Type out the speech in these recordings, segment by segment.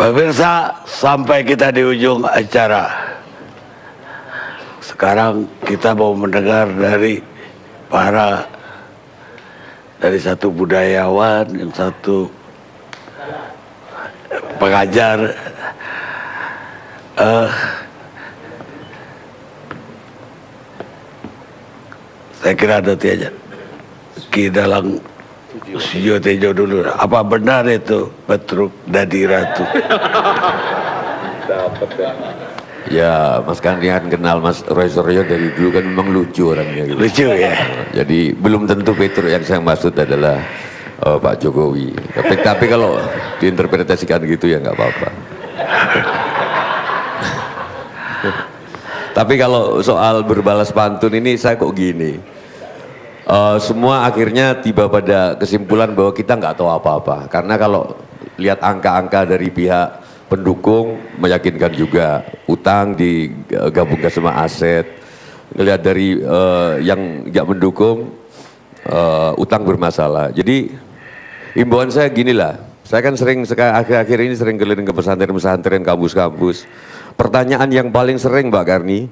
Pemirsa, sampai kita di ujung acara. Sekarang kita mau mendengar dari satu budayawan, yang satu pengajar. Saya kira nanti aja Ki Dalang Sujo Tejo dulu. Apa benar itu Petruk Dadi Ratu? Ya, Mas Kandi kan kenal Mas Roy Suryo dari dulu kan memang lucu orangnya gitu. Lucu ya. Jadi belum tentu Petruk yang saya maksud adalah Pak Jokowi. Tapi kalau diinterpretasikan gitu ya nggak apa-apa. Tapi kalau soal berbalas pantun ini saya kok gini. Semua akhirnya tiba pada kesimpulan bahwa kita nggak tahu apa-apa. Karena kalau lihat angka-angka dari pihak pendukung meyakinkan juga, utang digabungkan sama aset. Ngelihat dari yang nggak mendukung, utang bermasalah. Jadi imbauan saya ginilah, saya kan akhir-akhir ini sering keliling ke pesantren-pesantren, kampus-kampus. Pertanyaan yang paling sering Mbak Karni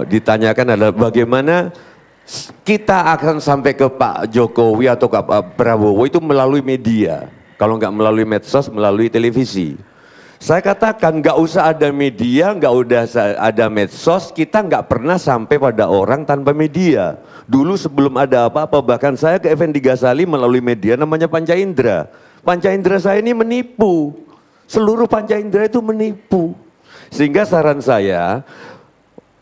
ditanyakan adalah bagaimana kita akan sampai ke Pak Jokowi atau ke Pak Prabowo itu melalui media. Kalau nggak melalui medsos, melalui televisi. Saya katakan nggak usah ada media, nggak usah ada medsos, kita nggak pernah sampai pada orang tanpa media. Dulu sebelum ada apa-apa, bahkan saya ke Effendi Ghazali melalui media namanya Panca Indra. Panca Indra saya ini menipu. Seluruh Panca Indra itu menipu. Sehingga saran saya,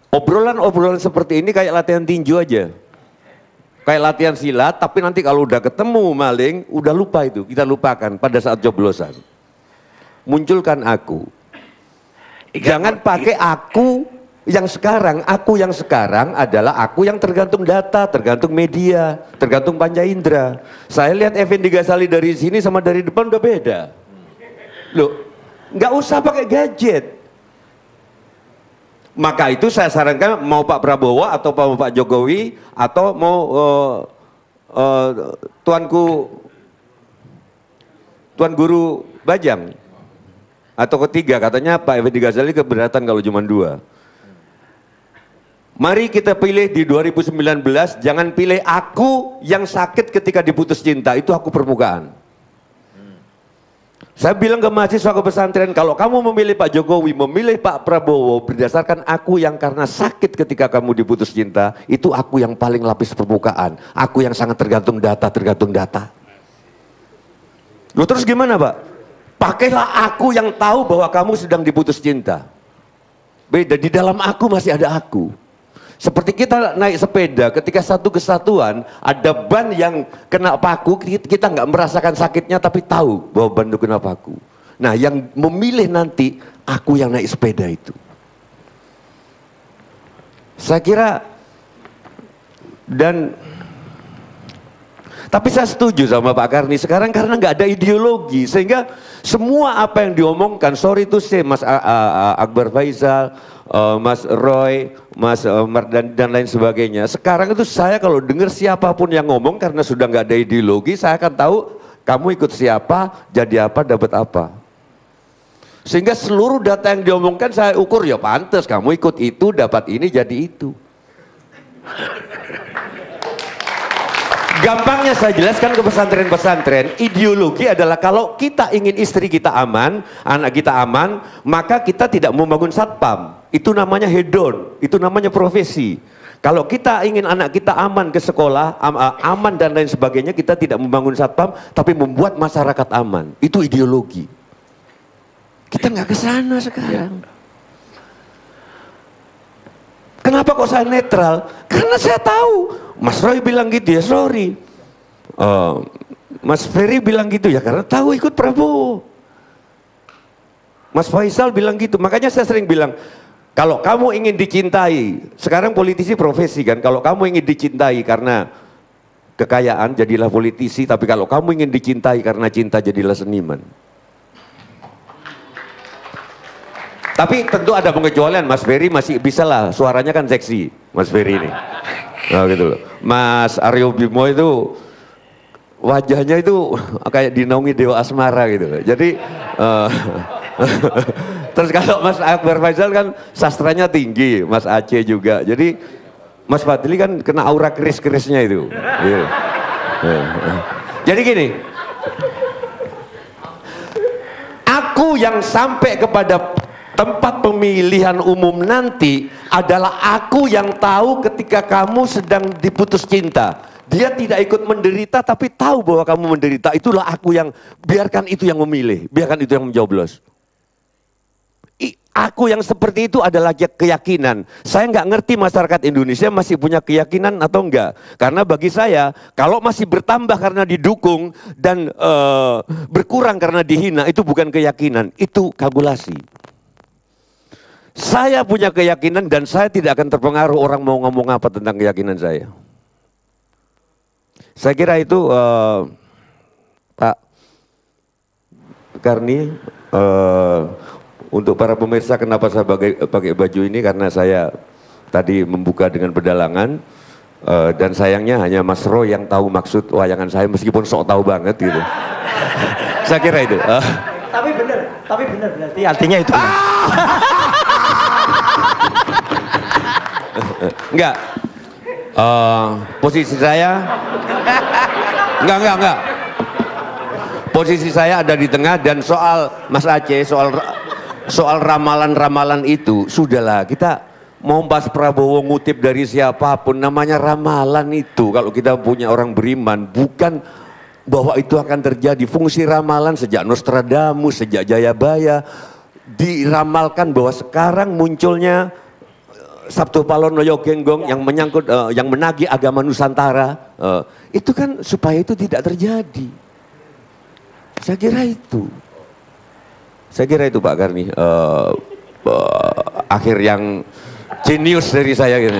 obrolan-obrolan seperti ini kayak latihan tinju aja. Kayak latihan silat, tapi nanti kalau udah ketemu maling, udah lupa itu, kita lupakan pada saat coblosan. Munculkan aku. Jangan pakai aku yang sekarang adalah aku yang tergantung data, tergantung media, tergantung Panca Indra. Saya lihat Effendi Ghazali dari sini sama dari depan udah beda. Loh, nggak usah pakai gadget. Maka itu saya sarankan mau Pak Prabowo atau Pak Jokowi atau mau Tuan Guru Bajang atau ketiga, katanya Pak Effendi Ghazali keberatan kalau cuma dua. Mari kita pilih di 2019, jangan pilih aku yang sakit ketika diputus cinta, itu aku permukaan. Saya bilang ke mahasiswa ke pesantren, kalau kamu memilih Pak Jokowi, memilih Pak Prabowo berdasarkan aku yang karena sakit ketika kamu diputus cinta, itu aku yang paling lapis permukaan. Aku yang sangat tergantung data. Loh terus gimana Pak? Pakailah aku yang tahu bahwa kamu sedang diputus cinta. Beda, di dalam aku masih ada aku. Seperti kita naik sepeda, ketika satu kesatuan ada ban yang kena paku, kita nggak merasakan sakitnya tapi tahu bahwa ban itu kena paku. Nah yang memilih nanti aku yang naik sepeda itu. Saya kira tapi saya setuju sama Pak Karni sekarang karena nggak ada ideologi sehingga semua apa yang diomongkan, sorry to say Mas Akbar Faisal, Mas Roy, Mas dan lain sebagainya. Sekarang itu saya kalau dengar siapapun yang ngomong karena sudah nggak ada ideologi, saya akan tahu kamu ikut siapa, jadi apa, dapat apa. Sehingga seluruh data yang diomongkan saya ukur ya pantas kamu ikut itu, dapat ini, jadi itu. Gampangnya saya jelaskan ke pesantren-pesantren, ideologi adalah kalau kita ingin istri kita aman, anak kita aman, maka kita tidak membangun satpam. Itu namanya hedon, itu namanya profesi. Kalau kita ingin anak kita aman ke sekolah, aman dan lain sebagainya, kita tidak membangun satpam, tapi membuat masyarakat aman. Itu ideologi. Kita nggak ke sana sekarang. Kenapa kok saya netral? Karena saya tahu Mas Roy bilang gitu ya, sorry. Mas Ferry bilang gitu ya, karena tahu ikut Prabowo. Mas Faisal bilang gitu, makanya saya sering bilang, kalau kamu ingin dicintai, sekarang politisi profesi kan, kalau kamu ingin dicintai karena kekayaan, jadilah politisi, tapi kalau kamu ingin dicintai karena cinta, jadilah seniman. Tapi tentu ada pengecualian, Mas Ferry masih bisa lah, suaranya kan seksi, Mas Ferry ini. Nah, gitu loh. Mas Aryo Bimo itu wajahnya itu kayak dinaungi dewa asmara gitu. Jadi terus kalau Mas Akbar Faisal kan sastranya tinggi, Mas Aceh juga. Jadi Mas Fadli kan kena aura keris-kerisnya itu. Gitu. Jadi gini, aku yang sampai kepada tempat pemilihan umum nanti adalah aku yang tahu ketika kamu sedang diputus cinta. Dia tidak ikut menderita tapi tahu bahwa kamu menderita. Itulah aku yang, biarkan itu yang memilih, biarkan itu yang mencoblos. Aku yang seperti itu adalah keyakinan. Saya nggak ngerti masyarakat Indonesia masih punya keyakinan atau enggak. Karena bagi saya, kalau masih bertambah karena didukung dan berkurang karena dihina, itu bukan keyakinan, itu kalkulasi. Saya punya keyakinan dan saya tidak akan terpengaruh orang mau ngomong apa tentang keyakinan saya. Saya kira itu Pak Karni, untuk para pemirsa kenapa saya pakai baju ini, karena saya tadi membuka dengan pedalangan dan sayangnya hanya Mas Roy yang tahu maksud wayangan saya meskipun sok tahu banget gitu. Saya kira itu. Tapi benar berarti artinya itu. Enggak. Posisi saya enggak. Posisi saya ada di tengah, dan soal Mas Aceh, soal ramalan-ramalan itu sudahlah, kita mau bahas Prabowo ngutip dari siapapun, namanya ramalan itu. Kalau kita punya orang beriman, bukan bahwa itu akan terjadi. Fungsi ramalan sejak Nostradamus, sejak Jayabaya diramalkan bahwa sekarang munculnya Sabtu Palono Yogenggong yang menyangkut yang menagih agama Nusantara, itu kan supaya itu tidak terjadi. Saya kira itu Pak Karni, akhir yang jenius dari saya gitu.